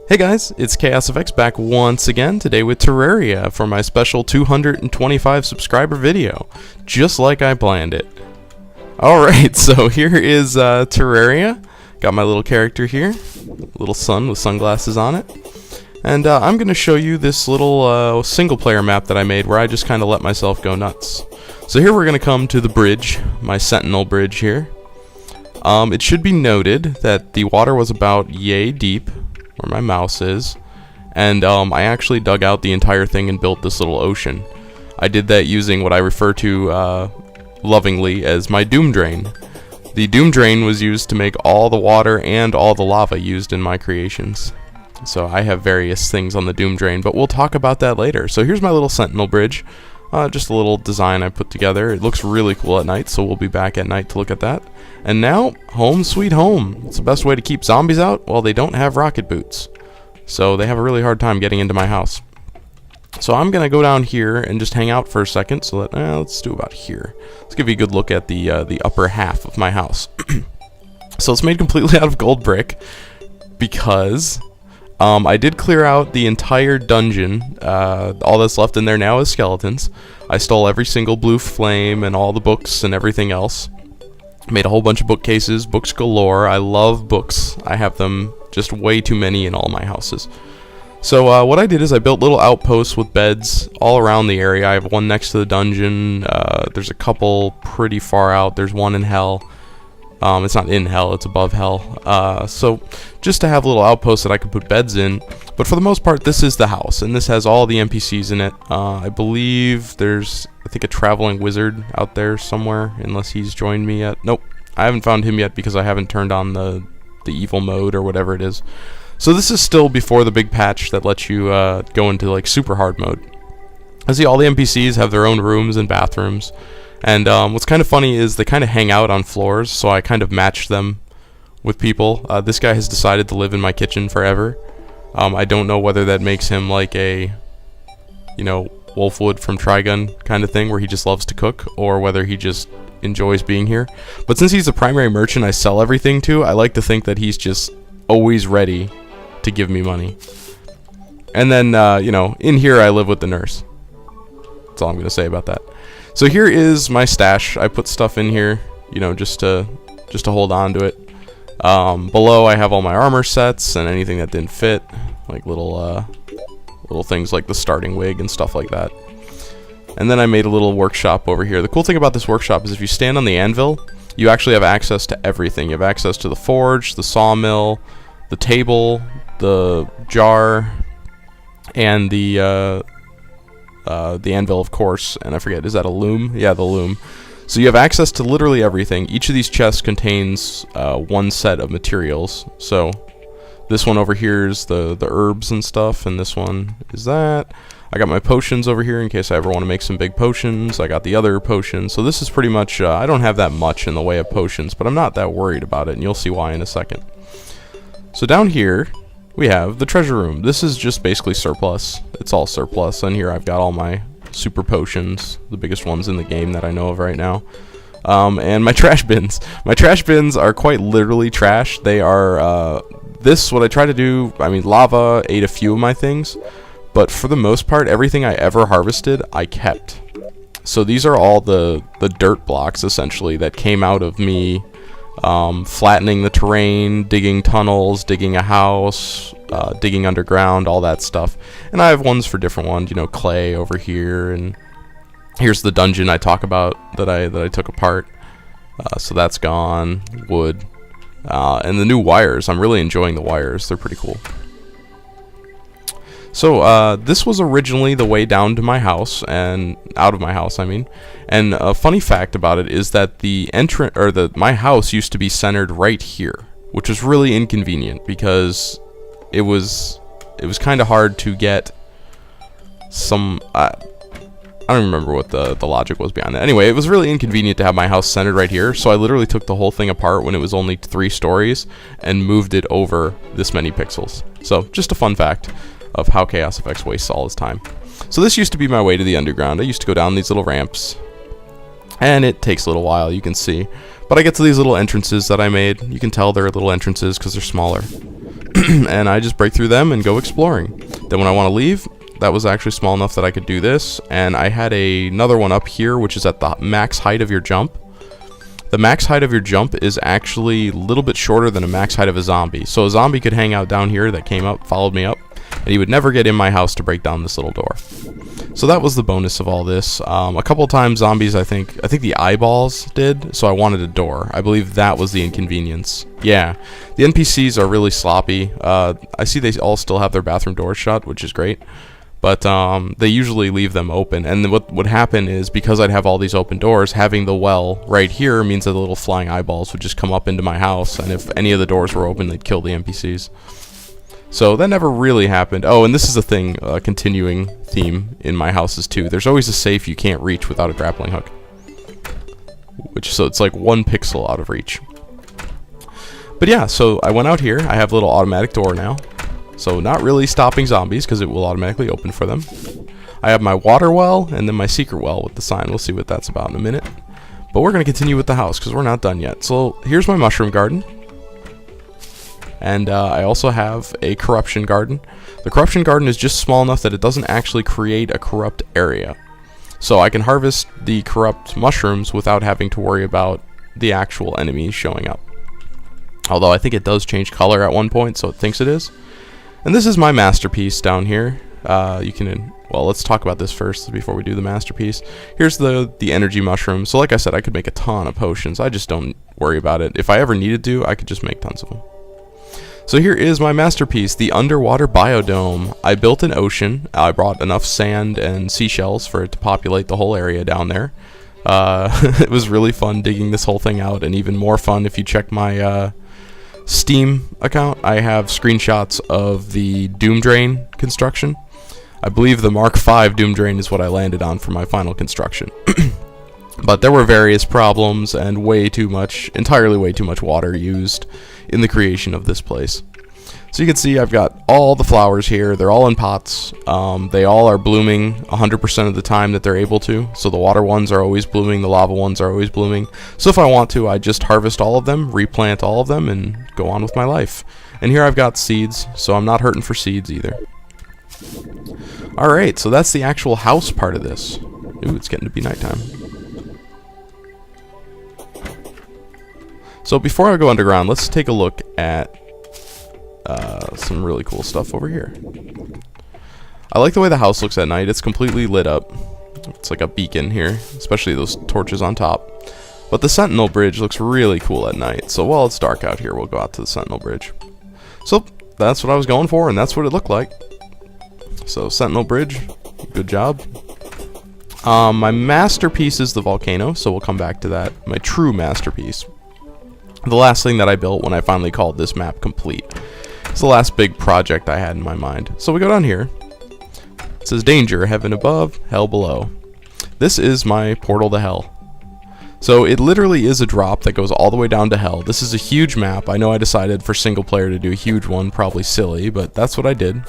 Hey guys, it's ChaosFX back once again today with Terraria for my special 225 subscriber video, just like I planned it. Alright, so here is Terraria. Got my little character here, little sun with sunglasses on it. And I'm going to show you this little single player map that I made where I just kind of let myself go nuts. So here we're going to come to the bridge, my sentinel bridge here. It should be noted that the water was about yay deep, where my mouse is, and I actually dug out the entire thing and built this little ocean. I did that using what I refer to lovingly as my doom drain. The doom drain was used to make all the water and all the lava used in my creations. So I have various things on the doom drain, but we'll talk about that later. So here's my little sentinel bridge, just a little design I put together. It looks really cool at night, so we'll be back at night to look at that. And now, home sweet home. It's the best way to keep zombies out. Well, they don't have rocket boots, so they have a really hard time getting into my house. So I'm gonna go down here and just hang out for a second. So that let's do about here. Let's give you a good look at the upper half of my house. So it's made completely out of gold brick because I did clear out the entire dungeon. All that's left in there now is skeletons. I stole every single blue flame and all the books and everything else. Made a whole bunch of bookcases, books galore. I love books. I have them just way too many in all my houses. So what I did is I built little outposts with beds all around the area. I have one next to the dungeon. There's a couple pretty far out. There's one in hell. It's not in hell, it's above hell. So just to have little outposts that I could put beds in. But for the most part, this is the house, and this has all the NPCs in it. I believe there's, I think, a traveling wizard out there somewhere, unless he's joined me yet. Nope, I haven't found him yet because I haven't turned on the evil mode or whatever it is. So this is still before the big patch that lets you go into like super hard mode. I see all the NPCs have their own rooms and bathrooms. And what's kind of funny is they kind of hang out on floors, so I kind of match them with people. This guy has decided to live in my kitchen forever. I don't know whether that makes him like a, you know, Wolfwood from Trigun kind of thing, where he just loves to cook, or whether he just enjoys being here. But since he's the primary merchant I sell everything to, I like to think that he's just always ready to give me money. And then, you know, in here I live with the nurse. That's all I'm going to say about that. So here is my stash. I put stuff in here, you know, just to hold on to it. Below I have all my armor sets and anything that didn't fit, like little things like the starting wig and stuff like that. And then I made a little workshop over here. The cool thing about this workshop is if you stand on the anvil, you actually have access to everything. You have access to the forge, the sawmill, the table, the jar, and the anvil, of course, and I forget, is that a loom? Yeah, the loom. So you have access to literally everything. Each of these chests contains one set of materials. So this one over here is the herbs and stuff, and this one is that. I got my potions over here in case I ever want to make some big potions. I got the other potions. So this is pretty much, I don't have that much in the way of potions, but I'm not that worried about it, and you'll see why in a second. So down here, we have the treasure room. This is just basically surplus. It's all surplus. And here I've got all my super potions, the biggest ones in the game that I know of right now. And my trash bins. My trash bins are quite literally trash. They are, what I try to do, I mean, lava ate a few of my things, but for the most part, everything I ever harvested, I kept. So these are all the dirt blocks, essentially, that came out of me flattening the terrain, digging tunnels, digging a house, digging underground, all that stuff. And I have ones for different ones, you know, clay over here, and here's the dungeon I talk about that I took apart. So that's gone. Wood. And the new wires. I'm really enjoying the wires. They're pretty cool. So this was originally the way down to my house, and out of my house, I mean. And a funny fact about it is that the entrance, or my house used to be centered right here, which was really inconvenient because it was kind of hard to get some. I don't remember what the logic was behind that. Anyway, it was really inconvenient to have my house centered right here, so I literally took the whole thing apart when it was only 3 stories and moved it over this many pixels. So just a fun fact of how ChaosFX wastes all his time. So this used to be my way to the underground. I used to go down these little ramps, and it takes a little while, you can see. But I get to these little entrances that I made. You can tell they're little entrances because they're smaller. and I just break through them and go exploring. Then when I want to leave, that was actually small enough that I could do this, and I had another one up here, which is at the max height of your jump. The max height of your jump is actually a little bit shorter than a max height of a zombie. So a zombie could hang out down here that came up, followed me up, and he would never get in my house to break down this little door. So that was the bonus of all this. A couple of times zombies, I think the eyeballs did, so I wanted a door. I believe that was the inconvenience. Yeah, the NPCs are really sloppy. I see they all still have their bathroom doors shut, which is great. But they usually leave them open, and what would happen is, because I'd have all these open doors, having the well right here means that the little flying eyeballs would just come up into my house, and if any of the doors were open, they'd kill the NPCs. So that never really happened. Oh, and this is a thing, a continuing theme in my houses too. There's always a safe you can't reach without a grappling hook. So it's like 1 pixel out of reach. But yeah, so I went out here. I have a little automatic door now. So not really stopping zombies, because it will automatically open for them. I have my water well, and then my secret well with the sign. We'll see what that's about in a minute. But we're going to continue with the house, because we're not done yet. So here's my mushroom garden. And I also have a corruption garden. The corruption garden is just small enough that it doesn't actually create a corrupt area. So I can harvest the corrupt mushrooms without having to worry about the actual enemies showing up. Although I think it does change color at one point, so it thinks it is. And this is my masterpiece down here. Well, let's talk about this first before we do the masterpiece. Here's the energy mushroom. So like I said, I could make a ton of potions. I just don't worry about it. If I ever needed to, I could just make tons of them. So here is my masterpiece, the underwater biodome. I built an ocean. I brought enough sand and seashells for it to populate the whole area down there. It was really fun digging this whole thing out, and even more fun if you check my Steam account. I have screenshots of the Doom Drain construction. I believe the Mark V Doom Drain is what I landed on for my final construction. But there were various problems and entirely way too much water used in the creation of this place. So you can see I've got all the flowers here. They're all in pots. They all are blooming 100% of the time that they're able to. So the water ones are always blooming, the lava ones are always blooming. So if I want to, I just harvest all of them, replant all of them, and go on with my life. And here I've got seeds, so I'm not hurting for seeds either. Alright, so that's the actual house part of this. Ooh, it's getting to be nighttime. So before I go underground, let's take a look at some really cool stuff over here. I like the way the house looks at night. It's completely lit up. It's like a beacon here, especially those torches on top. But the Sentinel Bridge looks really cool at night. So while it's dark out here, we'll go out to the Sentinel Bridge. So that's what I was going for, and that's what it looked like. So Sentinel Bridge, good job. My masterpiece is the volcano, so we'll come back to that. My true masterpiece. The last thing that I built when I finally called this map complete. It's the last big project I had in my mind. So we go down here. It says danger, heaven above, hell below. This is my portal to hell. So it literally is a drop that goes all the way down to hell. This is a huge map. I know I decided for single player to do a huge one, probably silly, but that's what I did.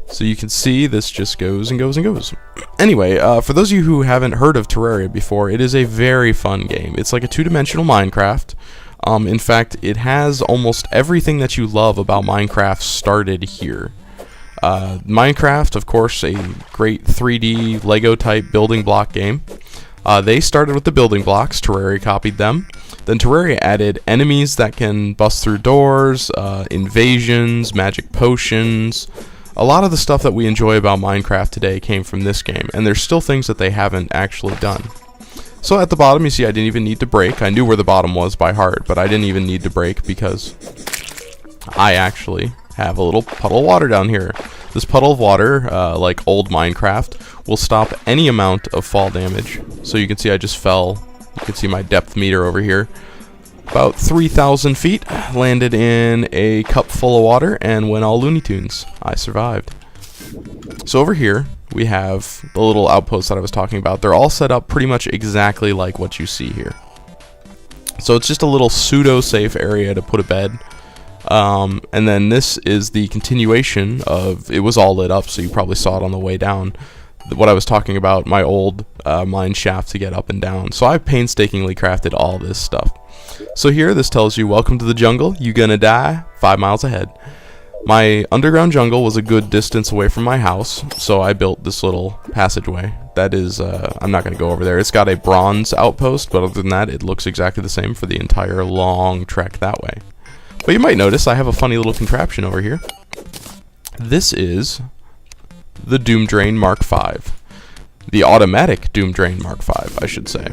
So you can see this just goes and goes and goes. Anyway, for those of you who haven't heard of Terraria before, it is a very fun game. It's like a two-dimensional Minecraft. In fact, it has almost everything that you love about Minecraft started here. Minecraft, of course, a great 3D Lego-type building block game. They started with the building blocks. Terraria copied them. Then Terraria added enemies that can bust through doors, invasions, magic potions. A lot of the stuff that we enjoy about Minecraft today came from this game, and there's still things that they haven't actually done. So at the bottom, you see I didn't even need to break. I knew where the bottom was by heart, but I didn't even need to break because I actually have a little puddle of water down here. This puddle of water, like old Minecraft, will stop any amount of fall damage. So you can see I just fell. You can see my depth meter over here. About 3,000 feet, landed in a cup full of water, and went all Looney Tunes. I survived. So over here, we have the little outposts that I was talking about. They're all set up pretty much exactly like what you see here. So it's just a little pseudo-safe area to put a bed. And then this is the continuation of, it was all lit up, so you probably saw it on the way down. what I was talking about, my old mine shaft to get up and down. So I painstakingly crafted all this stuff. So here, this tells you, welcome to the jungle, you gonna die 5 miles ahead. My underground jungle was a good distance away from my house, so I built this little passageway. That is, I'm not gonna go over there. It's got a bronze outpost, but other than that, it looks exactly the same for the entire long trek that way. But you might notice I have a funny little contraption over here. This is the Doom Drain Mark V. The automatic Doom Drain Mark V, I should say.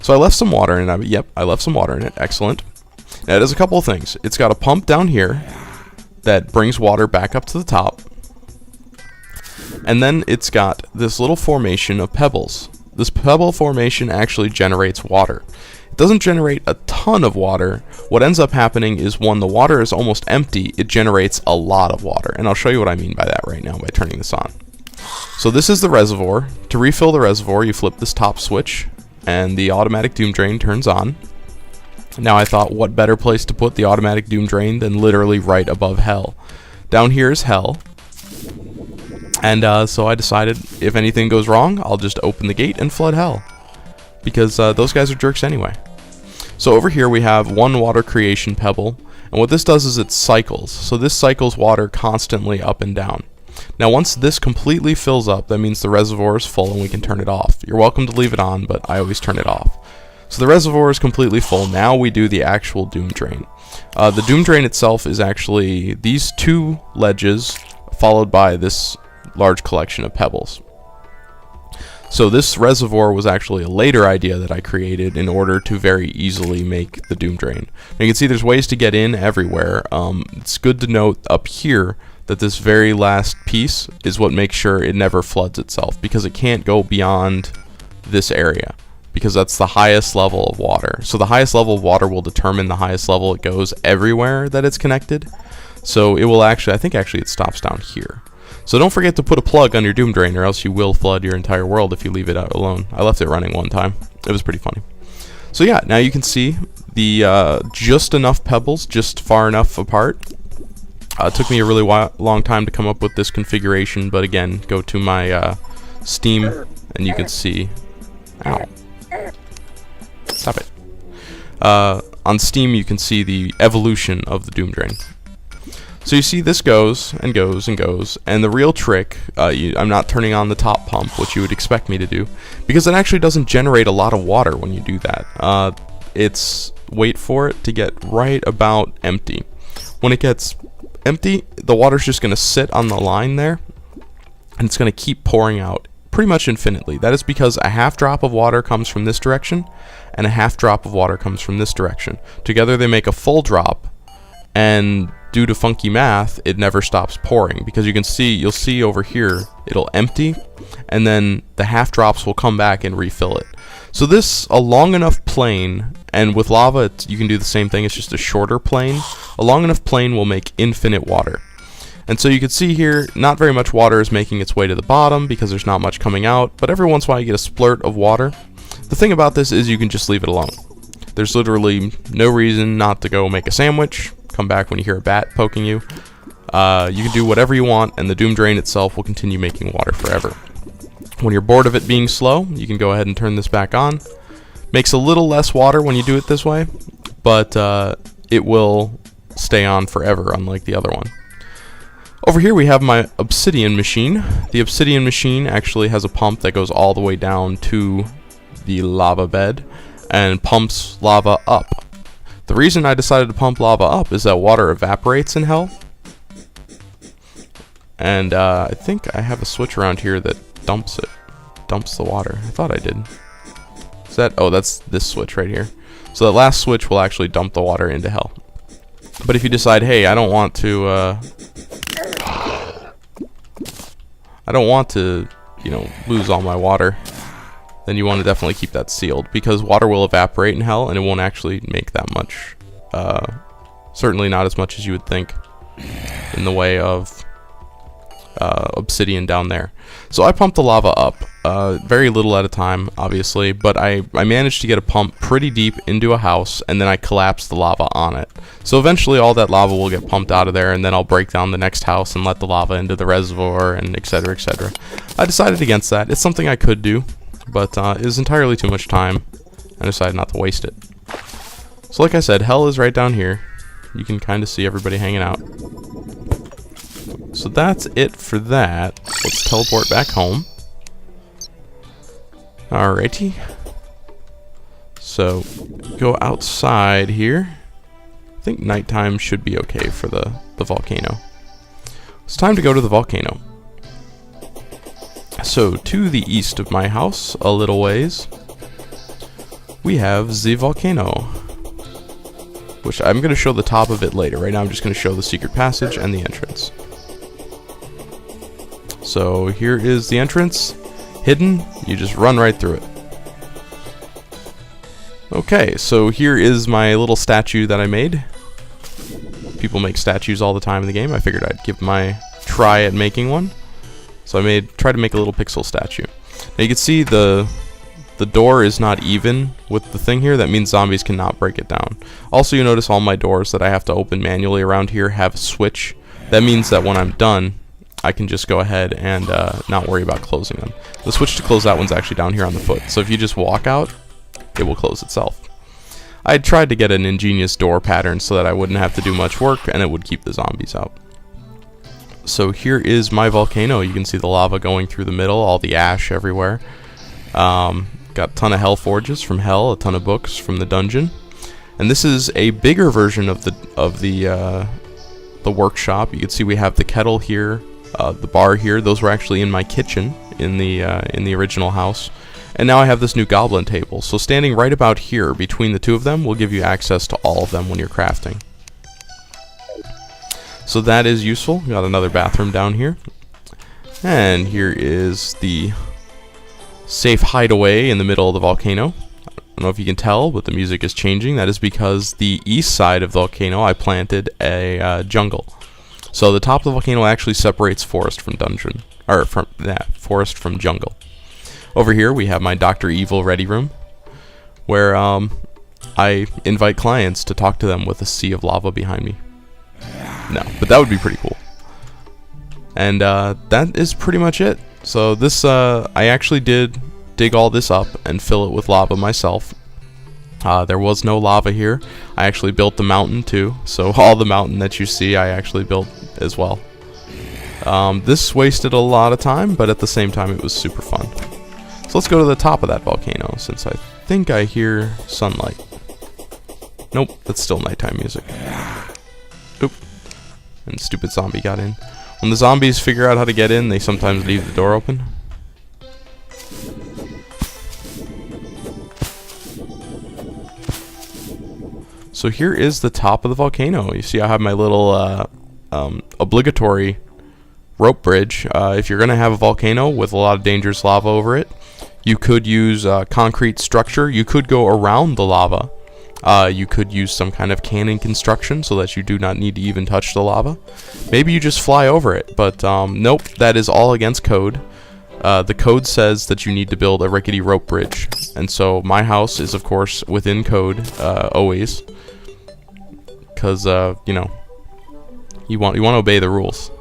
So I left some water in it. Yep, I left some water in it. Excellent. Now it does a couple of things. It's got a pump down here that brings water back up to the top. And then it's got this little formation of pebbles. This pebble formation actually generates water. It doesn't generate a ton of water. What ends up happening is when the water is almost empty, it generates a lot of water. And I'll show you what I mean by that right now by turning this on. So this is the reservoir. To refill the reservoir, you flip this top switch and the automatic Doom Drain turns on. Now I thought, what better place to put the automatic Doom Drain than literally right above hell. Down here is hell. And so I decided, if anything goes wrong, I'll just open the gate and flood hell. Because those guys are jerks anyway. So over here we have one water creation pebble. And what this does is it cycles. So this cycles water constantly up and down. Now once this completely fills up, that means the reservoir is full and we can turn it off. You're welcome to leave it on, but I always turn it off. So the reservoir is completely full. Now we do the actual Doom Drain. The Doom Drain itself is actually these two ledges followed by this large collection of pebbles. So this reservoir was actually a later idea that I created in order to very easily make the Doom Drain. Now you can see there's ways to get in everywhere. It's good to note up here that this very last piece is what makes sure it never floods itself, because it can't go beyond this area, because that's the highest level of water. So the highest level of water will determine the highest level it goes everywhere that it's connected. So it will actually, I think actually it stops down here. So don't forget to put a plug on your Doom Drain, or else you will flood your entire world if you leave it out alone. I left it running one time. It was pretty funny. So yeah, now you can see the just enough pebbles, just far enough apart. It took me a really long time to come up with this configuration, but again, go to my Steam and you can see. Ow. Stop it. On Steam, you can see the evolution of the Doom Drain. So you see this goes and goes and goes, and the real trick, I'm not turning on the top pump, which you would expect me to do, because it actually doesn't generate a lot of water when you do that. It's wait for it to get right about empty. When it gets empty, the water's just going to sit on the line there, and it's going to keep pouring out pretty much infinitely. That is because a half drop of water comes from this direction, and a half drop of water comes from this direction. Together they make a full drop, and due to funky math, it never stops pouring, because you'll see over here, it'll empty, and then the half drops will come back and refill it. So this, a long enough plane, and with lava you can do the same thing, it's just a shorter plane. A long enough plane will make infinite water. And so you can see here, not very much water is making its way to the bottom because there's not much coming out, but every once in a while you get a splurt of water. The thing about this is you can just leave it alone. There's literally no reason not to go make a sandwich, come back when you hear a bat poking you. You can do whatever you want, and the Doom Drain itself will continue making water forever. When you're bored of it being slow, you can go ahead and turn this back on. Makes a little less water when you do it this way, but it will stay on forever, unlike the other one. Over here we have my obsidian machine. The obsidian machine actually has a pump that goes all the way down to the lava bed and pumps lava up. The reason I decided to pump lava up is that water evaporates in hell. And I think I have a switch around here that dumps the water. I thought I did. Is that, oh, that's this switch right here. So that last switch will actually dump the water into hell. But if you decide, hey, I don't want to, you know, lose all my water, then you want to definitely keep that sealed, because water will evaporate in hell and it won't actually make that much, certainly not as much as you would think, in the way of obsidian down there. So I pumped the lava up, very little at a time, obviously, but I managed to get a pump pretty deep into a house, and then I collapsed the lava on it. So eventually all that lava will get pumped out of there, and then I'll break down the next house and let the lava into the reservoir, and etc, etc. I decided against that. It's something I could do, but it was entirely too much time. I decided not to waste it. So like I said, hell is right down here. You can kind of see everybody hanging out. So that's it for that. Let's teleport back home. Alrighty. So, go outside here. I think nighttime should be okay for the volcano. It's time to go to the volcano. So, to the east of my house, a little ways, we have the volcano, which I'm going to show the top of it later. Right now I'm just going to show the secret passage and the entrance. So here is the entrance, hidden. You just run right through it. Okay, so here is my little statue that I made. People make statues all the time in the game. I figured I'd give my try at making one. So I tried to make a little pixel statue. Now you can see the door is not even with the thing here. That means zombies cannot break it down. Also, you notice all my doors that I have to open manually around here have a switch. That means that when I'm done, I can just go ahead and not worry about closing them. The switch to close that one's actually down here on the foot. So if you just walk out, it will close itself. I tried to get an ingenious door pattern so that I wouldn't have to do much work and it would keep the zombies out. So here is my volcano. You can see the lava going through the middle, all the ash everywhere. Got a ton of hell forges from hell, a ton of books from the dungeon. And this is a bigger version of the workshop. You can see we have the kettle here. The bar here, those were actually in my kitchen in the original house, and now I have this new goblin table. So standing right about here between the two of them will give you access to all of them when you're crafting. So that is useful. Got another bathroom down here, and here is the safe hideaway in the middle of the volcano. I don't know if you can tell, but the music is changing. That is because the east side of the volcano I planted a jungle. So the top of the volcano actually separates forest from dungeon, or forest from jungle. Over here we have my Dr. Evil ready room, where I invite clients to talk to them with a sea of lava behind me. No, but that would be pretty cool. And that is pretty much it. So this, I actually did dig all this up and fill it with lava myself. There was no lava here. I actually built the mountain too, so all the mountain that you see I actually built as well. This wasted a lot of time, but at the same time it was super fun. So let's go to the top of that volcano, since I think I hear sunlight. Nope, that's still nighttime music. Oop. And stupid zombie got in. When the zombies figure out how to get in, they sometimes leave the door open. So here is the top of the volcano. You see I have my little obligatory rope bridge. If you're going to have a volcano with a lot of dangerous lava over it, you could use concrete structure. You could go around the lava. You could use some kind of cannon construction so that you do not need to even touch the lava. Maybe you just fly over it, but nope, that is all against code. The code says that you need to build a rickety rope bridge, and so my house is of course within code always, because you know, you want to obey the rules.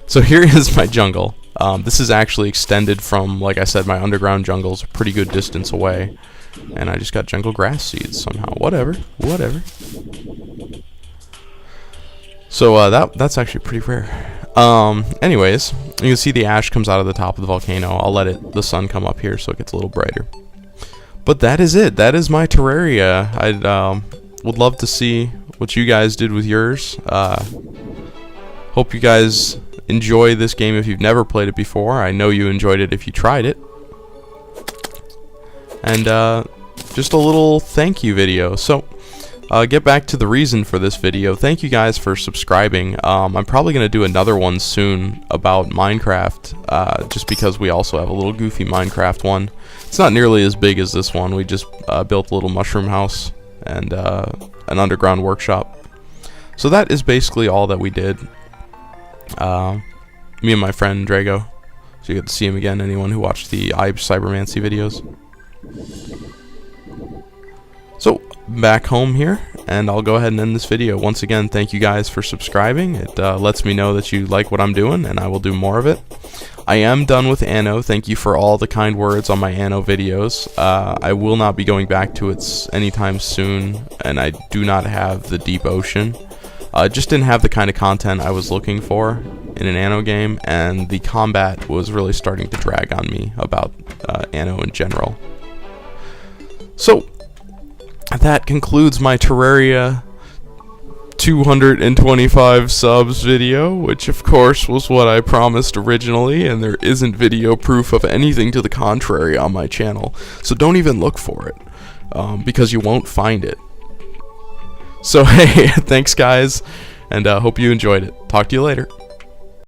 So here is my jungle. This is actually extended from, like I said, my underground jungle's a pretty good distance away. And I just got jungle grass seeds somehow. Whatever. So that's actually pretty rare. Anyways, you can see the ash comes out of the top of the volcano. I'll let the sun come up here so it gets a little brighter. But that is it. That is my Terraria. I would love to see what you guys did with yours. Hope you guys enjoy this game if you've never played it before. I know you enjoyed it if you tried it. And just a little thank you video. So get back to the reason for this video. Thank you guys for subscribing. I'm probably going to do another one soon about Minecraft, just because we also have a little goofy Minecraft one. It's not nearly as big as this one. We just built a little mushroom house and an underground workshop. So that is basically all that we did. me and my friend Drago. So you get to see him again, anyone who watched the Cybermancy videos. So, back home here, and I'll go ahead and end this video. Once again, thank you guys for subscribing. It lets me know that you like what I'm doing, and I will do more of it. I am done with Anno. Thank you for all the kind words on my Anno videos. I will not be going back to it anytime soon, and I do not have the deep ocean. Just didn't have the kind of content I was looking for in an Anno game, and the combat was really starting to drag on me about Anno in general. So, that concludes my Terraria 225 subs video, which of course was what I promised originally, and there isn't video proof of anything to the contrary on my channel, so don't even look for it, because you won't find it. So hey, thanks guys, and hope you enjoyed it. Talk to you later.